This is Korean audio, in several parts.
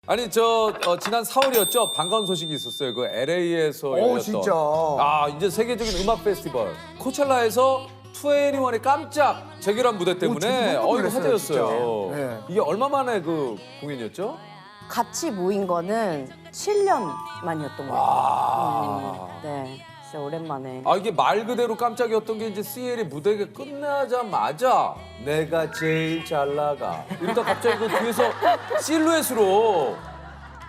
아니 지난 4월이었죠. 반가운 소식이 있었어요. 그 LA에서 열렸던. 진짜. 아 이제 세계적인 음악 페스티벌 코첼라에서 2NE1의 깜짝 재결합 무대 때문에 정말 이거 놀랐어요, 화제였어요. 진짜. 네. 이게 얼마 만에 그 공연이었죠? 같이 모인 거는 7년 만이었던 것 같아요. 네, 진짜 오랜만에. 아 이게 말 그대로 깜짝이었던 게 이제 CL이 무대가 끝나자마자 내가 제일 잘 나가 이러다 갑자기 그 뒤에서 실루엣으로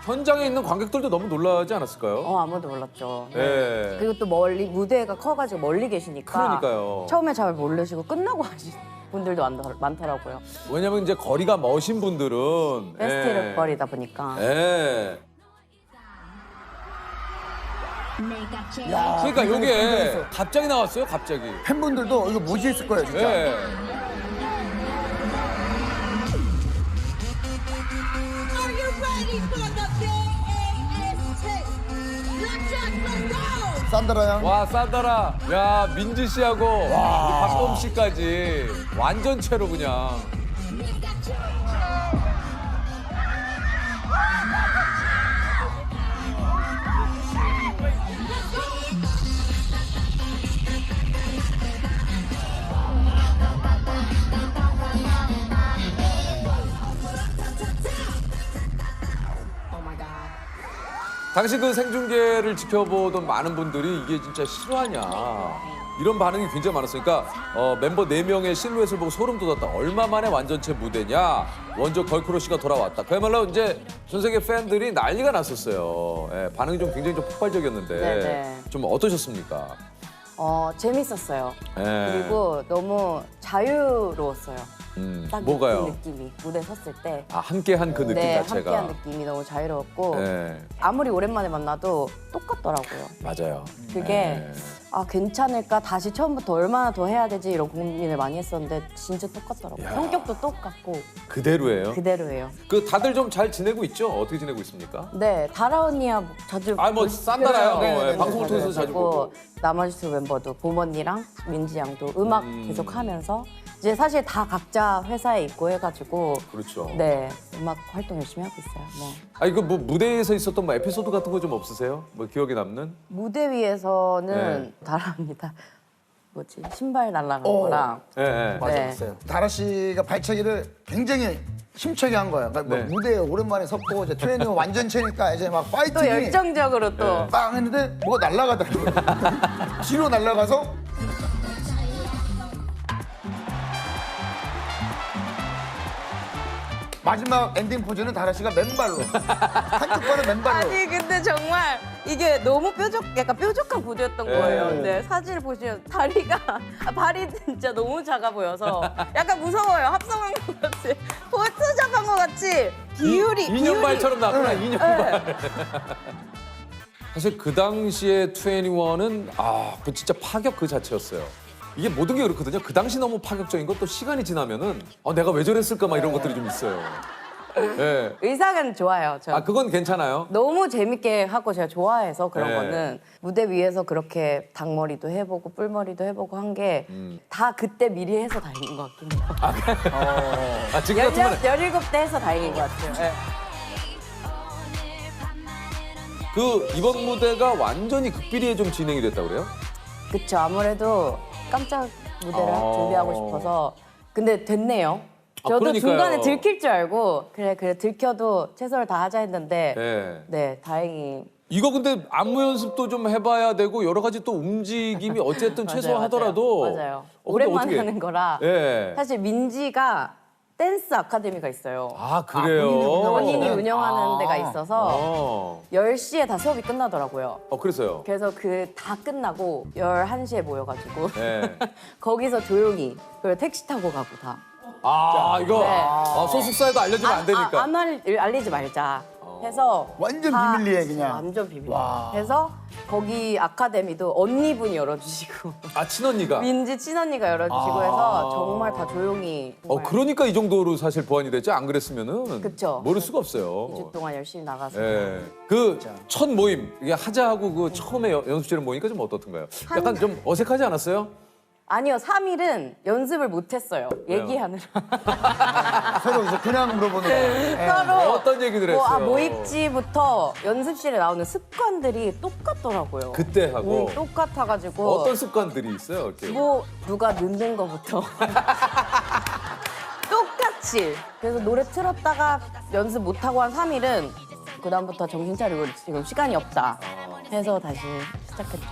현장에 있는 관객들도 너무 놀라지 않았을까요? 아무도 몰랐죠. 네. 그리고 또 멀리 무대가 커가지고 멀리 계시니까. 그러니까요. 처음에 잘 모르시고 끝나고 하신 분들도 많더라고요. 왜냐면 이제 거리가 먼신 분들은 페스티벌 거리다 보니까. 예. 야, 그러니까 이게 갑자기 나왔어요, 갑자기. 팬분들도 이거 뭐지 했을 거예요, 진짜. 예. Are you ready for the BAST? 산드라 양. 와, 산다라. 야, 민지 씨하고 우리 박범 씨까지 완전체로 그냥. 당시 그 생중계를 지켜보던 많은 분들이 이게 진짜 실화냐 이런 반응이 굉장히 많았어요. 그러니까 멤버 4명의 실루엣을 보고 소름 돋았다. 얼마 만에 완전체 무대냐. 원조 걸크러쉬가 돌아왔다. 그야말로 이제 전 세계 팬들이 난리가 났었어요. 예, 반응이 좀 굉장히 좀 폭발적이었는데 네네. 좀 어떠셨습니까? 재밌었어요. 예. 그리고 너무 자유로웠어요. 딱 뭐가요? 그 느낌이 무대 섰을 때. 아, 함께한 그 느낌 네, 자체가. 함께한 느낌이 너무 자유로웠고 예, 아무리 오랜만에 만나도 똑같더라고요. 맞아요. 그게 예. 괜찮을까? 다시 처음부터 얼마나 더 해야 되지? 이런 고민을 많이 했었는데 진짜 똑같더라고요. 야. 성격도 똑같고 그대로예요. 그대로예요. 그 다들 좀 잘 지내고 있죠? 어떻게 지내고 있습니까? 네, 다라 언니야 자주 뭐 싼다라요. 네, 방송을 통해서 자주 보고. 나머지 두 멤버도 봄 언니랑 민지 양도 음악 계속 하면서 이제 사실 다 각자 회사에 있고 해가지고 그렇죠. 네, 음악 활동 열심히 하고 있어요. 네. 아니 그 뭐 무대에서 있었던 뭐 에피소드 같은 거 좀 없으세요? 뭐 기억에 남는? 무대 위에서는 네. 다라입니다. 뭐지? 신발 날아간 거랑 예, 예. 맞았어요. 다라 씨가 발차기를 굉장히 힘차게 한 거예요. 그러니까 네. 뭐 무대에 오랜만에 섰고 이제 트레이닝 완전체니까 이제 막 또 파이팅이 열정적으로 또 빵 했는데 뭐가 날아가더라고요. 뒤로 날아가서 마지막 엔딩 포즈는 다라 씨가 맨발로 한쪽 발은 맨발로. 아니 근데 정말 이게 너무 약간 뾰족한 구두였던 거예요. 네. 근데 사진을 보시면 다리가 발이 진짜 너무 작아 보여서 약간 무서워요. 합성한 것 같이 포토샵한 것 같이 비율이 인형발처럼 나왔구나, 네. 인형발. 사실 그 당시에 2NE1은 그 진짜 파격 그 자체였어요. 이게 모든 게 그렇거든요. 그 당시 너무 파격적인 건 또 시간이 지나면은 내가 왜 저랬을까 막 이런 것들이 좀 있어요. 예. 의상은 좋아요. 저. 그건 괜찮아요. 너무 재밌게 하고 제가 좋아해서 그런 네. 거는 무대 위에서 그렇게 닭머리도 해보고 뿔머리도 해보고 한 게 다 그때 미리 해서 다행인 것 같긴 해요. 지금 같으면 17대 해서 다행인 것 같아요. 네. 그 이번 무대가 완전히 극비리에 좀 진행이 됐다고 그래요? 그쵸. 아무래도 깜짝 무대를 준비하고 싶어서. 근데 됐네요. 저도 그러니까요. 중간에 들킬 줄 알고 그래 들켜도 최선을 다하자 했는데 네. 네, 다행히. 이거 근데 안무 연습도 좀 해봐야 되고 여러 가지 또 움직임이 어쨌든 최소하더라도 맞아요. 근데 오랜만에 어떻게- 하는 거라 예. 사실 민지가 댄스 아카데미가 있어요. 그래요? 본인이 운영하는 아. 데가 있어서 10시에 다 수업이 끝나더라고요. 그래서요. 그래서 다 끝나고 11시에 모여가지고 네. 거기서 조용히 그리고 택시 타고 가고 다. 이거 네. 소속사에도 알려주면 안 되니까. 알리지 말자 해서 완전 다 비밀리에 그냥. 완전 비밀. 와. 해서 거기 아카데미도 언니분이 열어주시고 친언니가. 민지 친언니가 열어주시고 해서 정말 다 조용히. 정말 그러니까 이 정도로 사실 보완이 됐지. 안 그랬으면은 그쵸. 모를 수가 없어요. 2주 동안 열심히 나가서. 예. 그 첫 모임 이게 하자 하고 그 처음에 연습실에 모이니까 좀 어떻던가요? 약간 좀 어색하지 않았어요? 아니요, 3일은 연습을 못했어요. 왜요? 얘기하느라. 서로 이제 그냥 물어보는 거. 서로 어떤 얘기들 했어요? 뭐 입지부터 연습실에 나오는 습관들이 똑같더라고요. 그때 하고 똑같아가지고 어떤 습관들이 있어요? 이렇게. 뭐 누가 늦는 거부터 똑같이. 그래서 노래 틀었다가 연습 못하고 한 3일은 그다음부터 정신 차리고 지금 시간이 없다 해서 다시 시작했죠.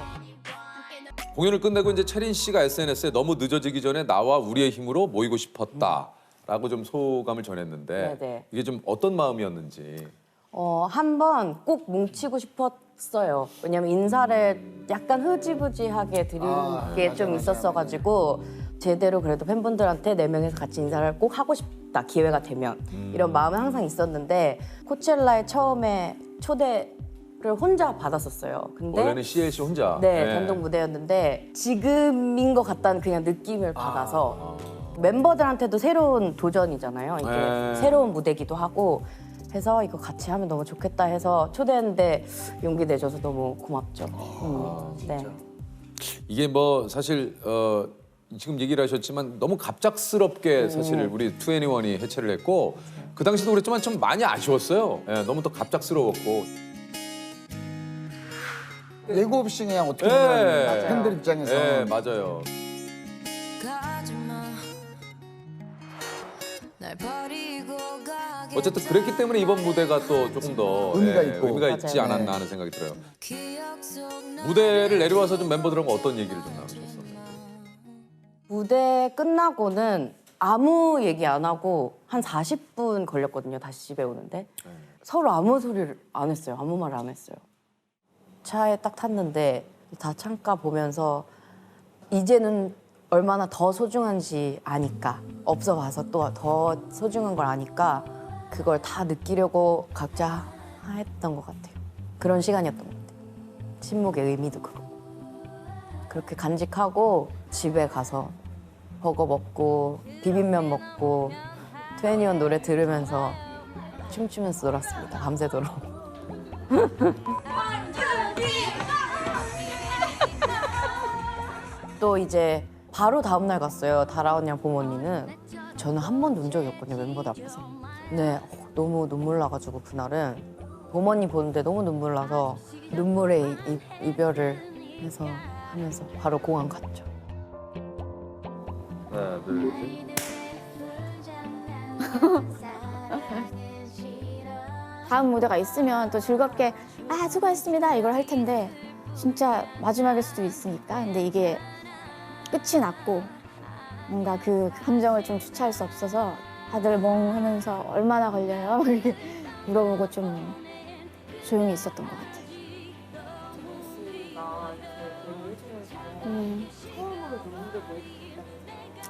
공연을 끝내고 이제 채린 씨가 SNS에 너무 늦어지기 전에 나와 우리의 힘으로 모이고 싶었다라고 좀 소감을 전했는데 네네. 이게 좀 어떤 마음이었는지. 한번 꼭 뭉치고 싶었어요. 왜냐면 인사를 약간 흐지부지하게 드린 게 좀 있었어가지고 제대로 그래도 팬분들한테 4명이서 같이 인사를 꼭 하고 싶다, 기회가 되면. 이런 마음은 항상 있었는데 코첼라에 처음에 초대를 혼자 받았었어요. 근데 원래는 CLC 혼자. 네, 단독 무대였는데 지금인 것 같다는 그냥 느낌을 받아서 멤버들한테도 새로운 도전이잖아요. 이게 네. 새로운 무대기도 하고 해서 이거 같이 하면 너무 좋겠다 해서 초대했는데 용기 내줘서 너무 고맙죠. 네. 이게 뭐 사실 지금 얘기를 하셨지만 너무 갑작스럽게 사실 우리 2NE1이 해체를 했고 그 당시도 그랬지만 좀 많이 아쉬웠어요. 예, 너무 또 갑작스러웠고. 예고 없이 그냥 어떻게 예. 보면 팬들 입장에서 예, 맞아요. 어쨌든 그랬기 때문에 이번 무대가 또 조금 더 의미가 있고. 의미가 있지 맞아요. 않았나 하는 생각이 들어요. 무대를 내려와서 좀 멤버들하고 어떤 얘기를 좀 나누셨어요? 무대 끝나고는 아무 얘기 안 하고 한 40분 걸렸거든요. 다시 집에 오는데 서로 아무 소리를 안 했어요. 아무 말을 안 했어요. 차에 딱 탔는데 다 창가 보면서 이제는 얼마나 더 소중한지 아니까 없어 봐서 또 더 소중한 걸 아니까 그걸 다 느끼려고 각자 했던 것 같아요. 그런 시간이었던 것 같아요. 침묵의 의미도 그렇고 그렇게 간직하고 집에 가서 버거 먹고 비빔면 먹고 2NE1 노래 들으면서 춤추면서 놀았습니다. 밤새도록. 또 이제 바로 다음날 갔어요. 다라 언니랑 봄 언니는. 저는 한 번도 운 적이 없거든요. 멤버들 앞에서. 네, 너무 눈물 나가지고 그날은 봄 언니 보는데 너무 눈물 나서 눈물의 이별을 해서 하면서 바로 공항 갔죠. 하나, 둘, 셋. 다음 무대가 있으면 또 즐겁게 수고했습니다 이걸 할 텐데 진짜 마지막일 수도 있으니까. 근데 이게 끝이 났고 뭔가 그 감정을 좀 주체할 수 없어서 다들 멍하면서 얼마나 걸려요? 이렇게 물어보고 좀 조용히 있었던 것 같아요.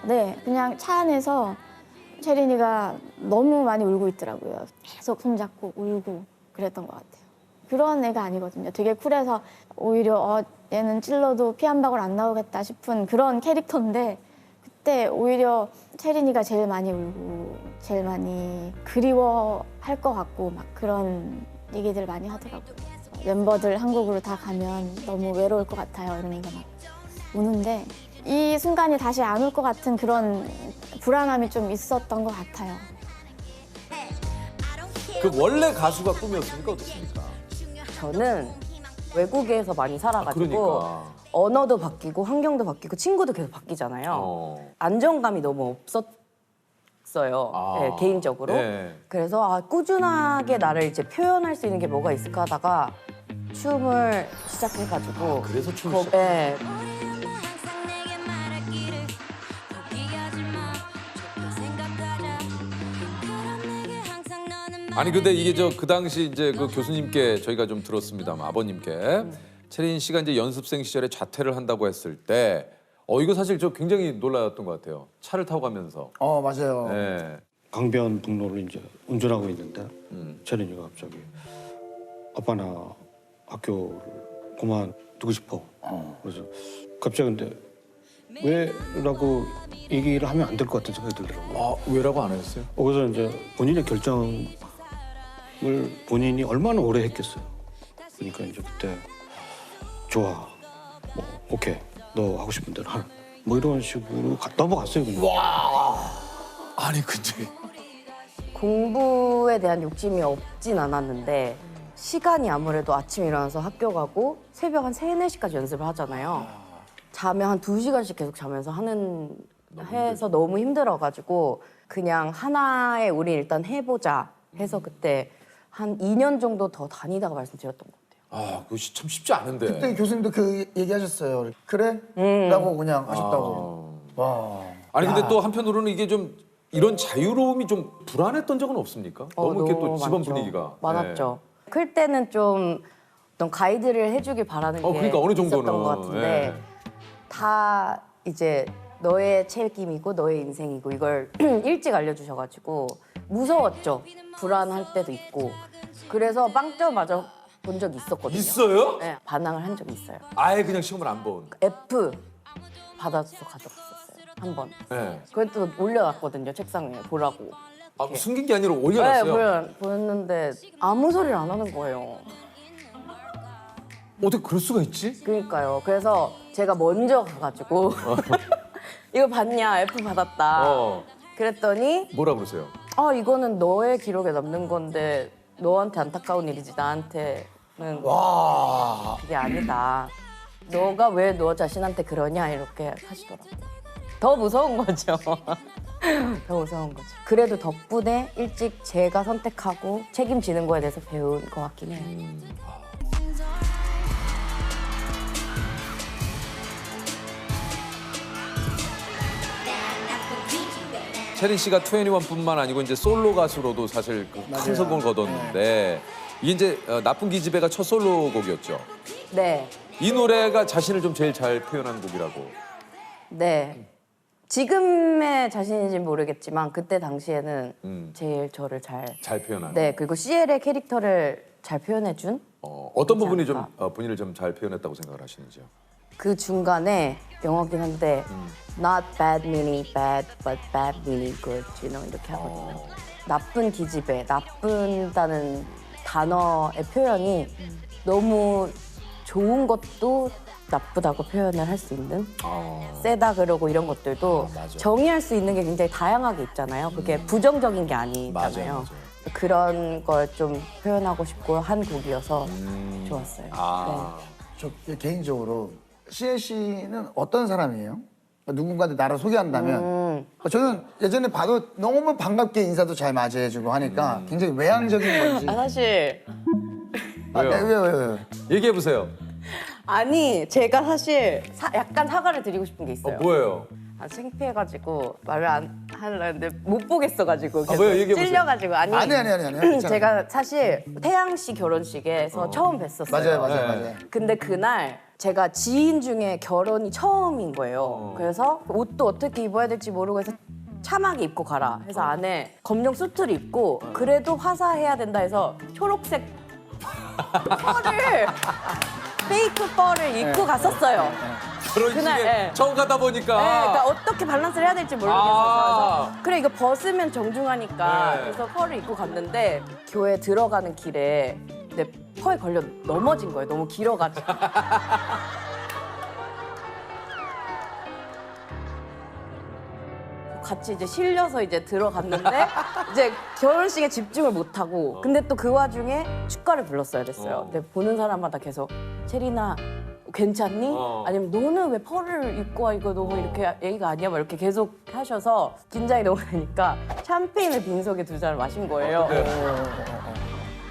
네, 그냥 차 안에서 채린이가 너무 많이 울고 있더라고요. 계속 손잡고 울고 그랬던 것 같아요. 그런 애가 아니거든요. 되게 쿨해서 오히려 얘는 찔러도 피 한 방울 안 나오겠다 싶은 그런 캐릭터인데 그때 오히려 채린이가 제일 많이 울고 제일 많이 그리워할 것 같고 막 그런 얘기들 많이 하더라고요. 멤버들 한국으로 다 가면 너무 외로울 것 같아요. 이러면서 막 우는데 이 순간이 다시 안 올 것 같은 그런 불안함이 좀 있었던 것 같아요. 그 원래 가수가 꿈이었습니까? 어떻습니까? 저는 외국에서 많이 살아가지고 그러니까. 언어도 바뀌고 환경도 바뀌고 친구도 계속 바뀌잖아요. 안정감이 너무 없었어요. 네, 개인적으로. 네. 그래서 꾸준하게 나를 이제 표현할 수 있는 게 뭐가 있을까 하다가 춤을 시작해가지고 그래서 춤을 거- 시작. 네, 아니 근데 이게 그 당시 이제 그 교수님께 저희가 좀 들었습니다만 아버님께 채린 씨가 이제 연습생 시절에 자퇴를 한다고 했을 때 이거 사실 저 굉장히 놀랐던 것 같아요. 차를 타고 가면서. 맞아요. 네. 강변북로를 이제 운전하고 있는데 채린이가 갑자기 아빠 나 학교를 그만두고 싶어. 그래서 갑자기 근데 왜라고 얘기를 하면 안 될 것 같은 생각이 들더라고요. 왜라고 안 하셨어요? 그래서 이제 본인의 결정을 본인이 얼마나 오래 했겠어요. 그러니까 이제 그때 좋아, 뭐 오케이, 너 하고 싶은 대로 뭐 이런 식으로 넘어갔어요 그냥. 아니 근데 공부에 대한 욕심이 없진 않았는데 시간이 아무래도 아침에 일어나서 학교 가고 새벽 한 3, 4시까지 연습을 하잖아요. 자면 한 2시간씩 계속 자면서 해서 너무 힘들어가지고 그냥 하나에 우리 일단 해보자 해서 그때 한 2년 정도 더 다니다가 말씀드렸던 것 같아요. 아 그거 참 쉽지 않은데. 그때 교수님도 그 얘기하셨어요. 그래? 라고 그냥 하셨다고. 와. 아니 근데 또 한편으로는 이게 좀 이런 자유로움이 좀 불안했던 적은 없습니까? 너무 이렇게 또 집안 많죠. 분위기가 많았죠. 클 때는 좀 어떤 가이드를 해주길 바라는 게 그러니까 어느 정도는. 있었던 것 같은데 예. 다 이제 너의 책임이고 너의 인생이고 이걸 일찍 알려주셔가지고 무서웠죠. 불안할 때도 있고. 그래서 빵점 맞아 본 적이 있었거든요. 있어요? 네, 반항을 한 적이 있어요. 아예 그냥 시험을 안 본. F 받아서 가져갔었어요. 한 번. 네. 그것도 올려놨거든요. 책상에 보라고. 아, 숨긴 게 아니라 네, 올려놨어요. 보였는데 아무 소리를 안 하는 거예요. 어떻게 그럴 수가 있지? 그러니까요. 그래서 제가 먼저 가가지고 이거 봤냐? F 받았다. 그랬더니 뭐라 그러세요? 아 이거는 너의 기록에 남는 건데 너한테 안타까운 일이지 나한테는 와. 그게 아니다. 너가 왜 너 자신한테 그러냐 이렇게 하시더라고요. 더 무서운 거죠. 더 무서운 거죠. 그래도 덕분에 일찍 제가 선택하고 책임지는 거에 대해서 배운 것 같긴 해요. 체린 씨가 2NE1뿐만 아니고 이제 솔로 가수로도 사실 큰 성공을 거뒀는데 이게 이제 나쁜 기집애가 첫 솔로곡이었죠. 네. 이 노래가 자신을 좀 제일 잘 표현한 곡이라고. 네. 지금의 자신인지는 모르겠지만 그때 당시에는 제일 저를 잘 표현한. 네, 그리고 CL의 캐릭터를 잘 표현해준 어떤 부분이 좀 않을까. 본인을 좀 잘 표현했다고 생각을 하시는지요? 그 중간에 영어긴 한데 not bad meaning bad but bad meaning good, you know, 이렇게 하거든요. 나쁜 기집애, 나쁜다는 단어의 표현이 너무 좋은 것도 나쁘다고 표현을 할 수 있는 세다 그러고 이런 것들도 정의할 수 있는 게 굉장히 다양하게 있잖아요. 그게 부정적인 게 아니잖아요. 맞아요. 그런 걸 좀 표현하고 싶고 한 곡이어서 좋았어요. 저 개인적으로 CL 씨는 어떤 사람이에요? 누군가한테 나를 소개한다면 저는 예전에 봐도 너무 반갑게 인사도 잘 맞이해주고 하니까 굉장히 외향적인 건지. 사실 왜요? 얘기해 보세요. 아니 제가 사실 약간 사과를 드리고 싶은 게 있어요. 뭐예요? 창피해가지고 말을 안 하려는데 못 보겠어가지고 계속 왜요? 얘기해보세요. 찔려가지고 아니. 괜찮아요. 제가 사실 태양 씨 결혼식에서 처음 뵀었어요. 맞아요. 근데 그날 제가 지인 중에 결혼이 처음인 거예요. 그래서 옷도 어떻게 입어야 될지 모르고 해서 참하게 입고 가라 해서 안에 검정 수트를 입고 그래도 화사해야 된다 해서 초록색 펄을 페이크 펄을 입고 갔었어요. 결혼식에 그날, 예. 처음 가다 보니까. 네, 그러니까 어떻게 밸런스를 해야 될지 모르겠어서 그래서 그래 이거 벗으면 정중하니까 네. 그래서 펄을 입고 갔는데 교회 들어가는 길에 내 펄에 걸려 넘어진 거예요. 너무 길어가지고. 같이 이제 실려서 이제 들어갔는데 이제 결혼식에 집중을 못 하고 근데 또 그 와중에 축가를 불렀어야 됐어요. 근데 보는 사람마다 계속 체리나 괜찮니? 아니면 너는 왜 펄을 입고 와 이거 너무 이렇게 얘기가 아니야? 막 이렇게 계속 하셔서 긴장이 너무 되니까 샴페인을 빈속에 2잔을 마신 거예요.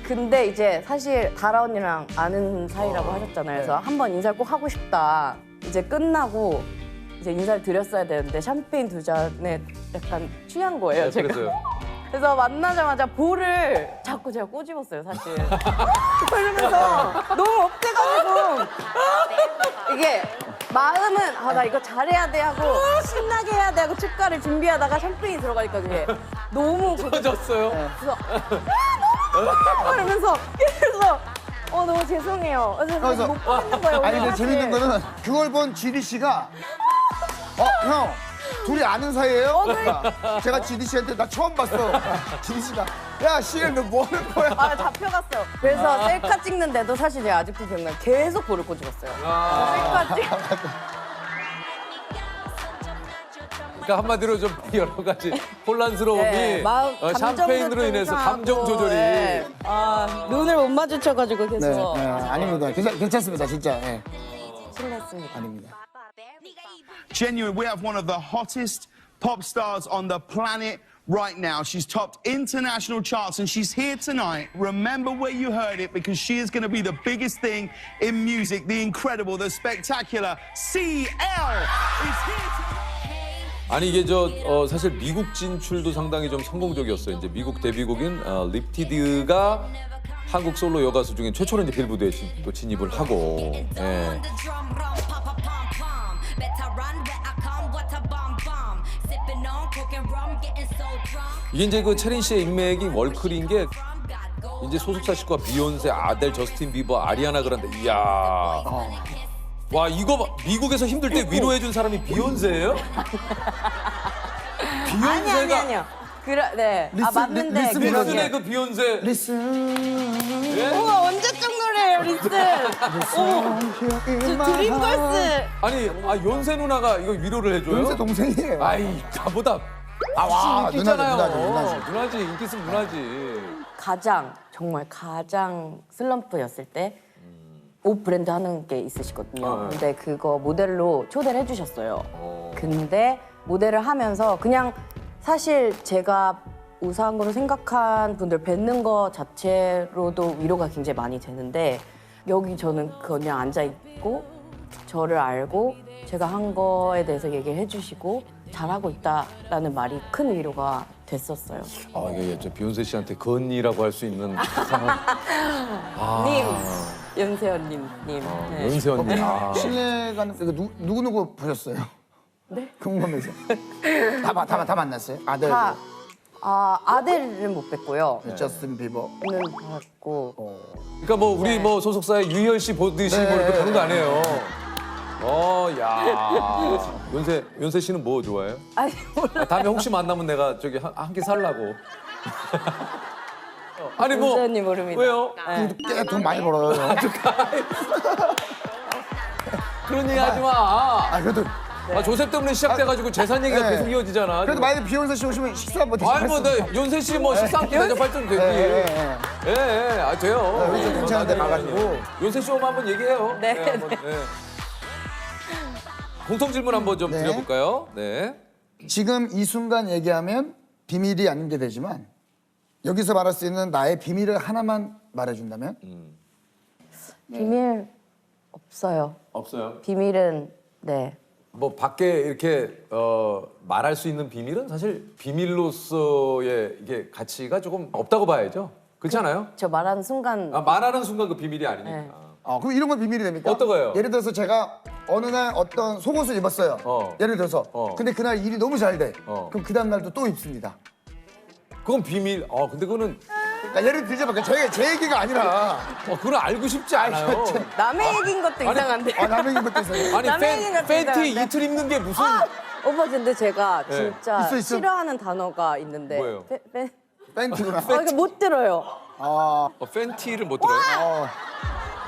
근데 이제 사실 다라 언니랑 아는 사이라고 하셨잖아요. 그래서 한번 인사를 꼭 하고 싶다. 이제 끝나고 이제 인사를 드렸어야 되는데 샴페인 2잔에 약간 취한 거예요, 제가. 그래서요? 그래서 만나자마자 볼을 자꾸 제가 꼬집었어요, 사실. 이러면서 너무 업돼가지고 이게 마음은 아 나 이거 잘해야 돼 하고 신나게 해야 돼 하고 축가를 준비하다가 샴페인이 들어가니까 그게 너무 터졌어요? 그래서 이러면서 너무 죄송해요. 그래서 못 보겠는 거예요. 아니 근데 사실. 재밌는 거는 그걸 본 지리 씨가 형 둘이 아는 사이예요? 그러니까 제가 지리 씨한테 나 처음 봤어. 지리 씨가 야 CL 너 뭐 하는 거야? 아 잡혀갔어요. 그래서 셀카 찍는데도 사실 제가 아직도 기억나요. 계속 볼을 꼬집었어요. 셀카 찍. 그러니까 한마디로 좀 여러 가지 혼란스러움이 네, 샴페인으로 인해서 감정 조절이. 네. 아, 눈을 못 마주쳐가지고 네, 계속 아닙니다. 괜찮습니다, 진짜. 네. 신났습니다. 아닙니다. Genuine, we have one of the hottest pop stars on the planet right now. She's topped international charts and she's here tonight. Remember where you heard it because she is going to be the biggest thing in music. The incredible, the spectacular CL is here tonight. 아니 이게 사실 미국 진출도 상당히 좀 성공적이었어요. 이제 미국 데뷔곡인 립티드가 한국 솔로 여가수 중에 최초로 이제 빌보드에 또 진입을 하고. 예. 이게 이제 그 체린 씨의 인맥이 월클인 게 이제 소속사 식구가 비욘세, 아델, 저스틴 비버, 아리아나 그란데. 이야. 와 이거 봐. 미국에서 힘들 때 위로해준 사람이 비욘세예요? 비욘세가 아니요. 네. 아, 맞는데. 리슨의 그 비욘세. 리슨. 예? 우와, 언제적 노래예요, 리슨. 저 드림걸스. 아니, 연세 누나가 이거 위로를 해줘요? 연세 동생이에요. 아이, 나보다 와, 인기 있잖아요. 누나지. 누나지, 인기 있으면 누나지. 정말 가장 슬럼프였을 때 옷 브랜드 하는 게 있으시거든요. 근데 그거 모델로 초대를 해주셨어요. 근데 모델을 하면서 그냥 사실 제가 우스한 거로 생각한 분들 뵙는 거 자체로도 위로가 굉장히 많이 되는데 여기 저는 그냥 앉아있고 저를 알고 제가 한 거에 대해서 얘기를 해주시고 잘하고 있다라는 말이 큰 위로가 됐었어요. 아, 이게 저 비욘세 씨한테 그 언니라고 할 수 있는 상황. 님, 연세 언님. 네. 연세 언니. 아. 실례가 누구 보셨어요? 네? 궁금해서. 다 만났어요? 아들, 아델은 못 뵀고요. 저스틴 비버. 는 봤고. 그러니까 뭐 우리 뭐 소속사의 유희열 씨 보듯이 뭐 이렇게 보는 거 아니에요. 야. 연세 씨는 뭐 좋아해요? 아니, 몰라. 다음에 혹시 만나면 내가 저기 한 끼 살라고. 아니 뭐 연세 언니 모릅니다. 왜요? 네. 꽤 돈 많이 벌어요. 그런 얘기 하지 마. 그래도 조셉 때문에 시작돼가지고 재산 얘기가 네. 계속 이어지잖아. 그래도 만약에 비욘세 씨 오시면 식사 한번 드시고. 아니 뭐 연세 씨 뭐 식사 한 끼 대접할 좀 되지. 예, 돼요. 우리 좀 괜찮은 데 가가지고. 연세 씨 오면 한번 얘기해요. 네, 한번, 공통 질문 한번 좀 네. 드려볼까요? 네. 지금 이 순간 얘기하면 비밀이 아닌 게 되지만 여기서 말할 수 있는 나의 비밀을 하나만 말해준다면? 비밀 없어요. 없어요. 비밀은 네. 뭐 밖에 이렇게 말할 수 있는 비밀은 사실 비밀로서의 이게 가치가 조금 없다고 봐야죠. 그렇지 않아요? 저 말하는 순간 말하는 순간 그 비밀이 아니니까. 네. 그럼 이런 건 비밀이 됩니까? 어떤 거예요? 예를 들어서 제가 어느 날 어떤 속옷을 입었어요. 예를 들어서. 근데 그날 일이 너무 잘 돼. 그럼 그 다음 날도 또 입습니다. 그건 비밀. 근데 그거는 그러니까 예를 들자면 제 얘기가 아니라 그건 알고 싶지 않아요. 남의 얘기인 것도 이상한데. 남의 얘기 것도 있어요. 아니 남의 얘기 같은 팬티 이상한데? 이틀 입는 게 무슨 오빠 근데 제가 네. 진짜 있어. 싫어하는 단어가 있는데 뭐예요? 팬티구나. 이거 못 들어요. 팬티를 못 들어요?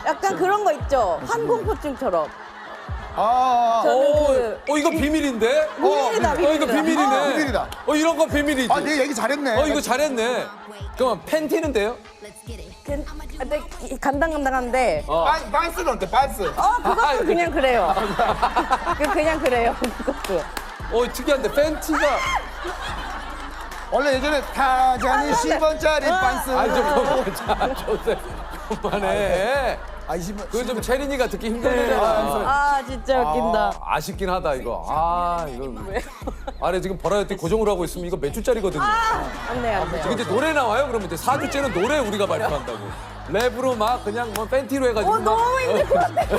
약간 그런 거 있죠. 항공포증처럼. 오, 이거 비밀인데? 비밀이다, 비밀이다. 이거 비밀이네. 비밀이다. 이런 거 비밀이지. 내 얘기 잘했네. 이거 잘했네. 그럼 팬티는 돼요? 근데 간당간당한데. 반스는 어때? 반스. 그것도 그냥 그래요. 그냥 그래요. 그것도. 특이한데 팬티가. 원래 예전에 타잔이 10원짜리 반스. 자, 조셉. 그만해. 20원. 그거 좀 체린이가 듣기 힘들잖아. 진짜 웃긴다. 아쉽긴 하다, 이거. 이거. 아래 지금 버라이어티 고정으로 하고 있으면 이거 몇 주짜리거든요. 안 돼요, 안 돼요. 이게 이제 노래 나와요? 그러면 이제 4주째는 노래 우리가 발표한다고. 랩으로 막 그냥 뭐 팬티로 해가지고. 너무 힘들 것 같아.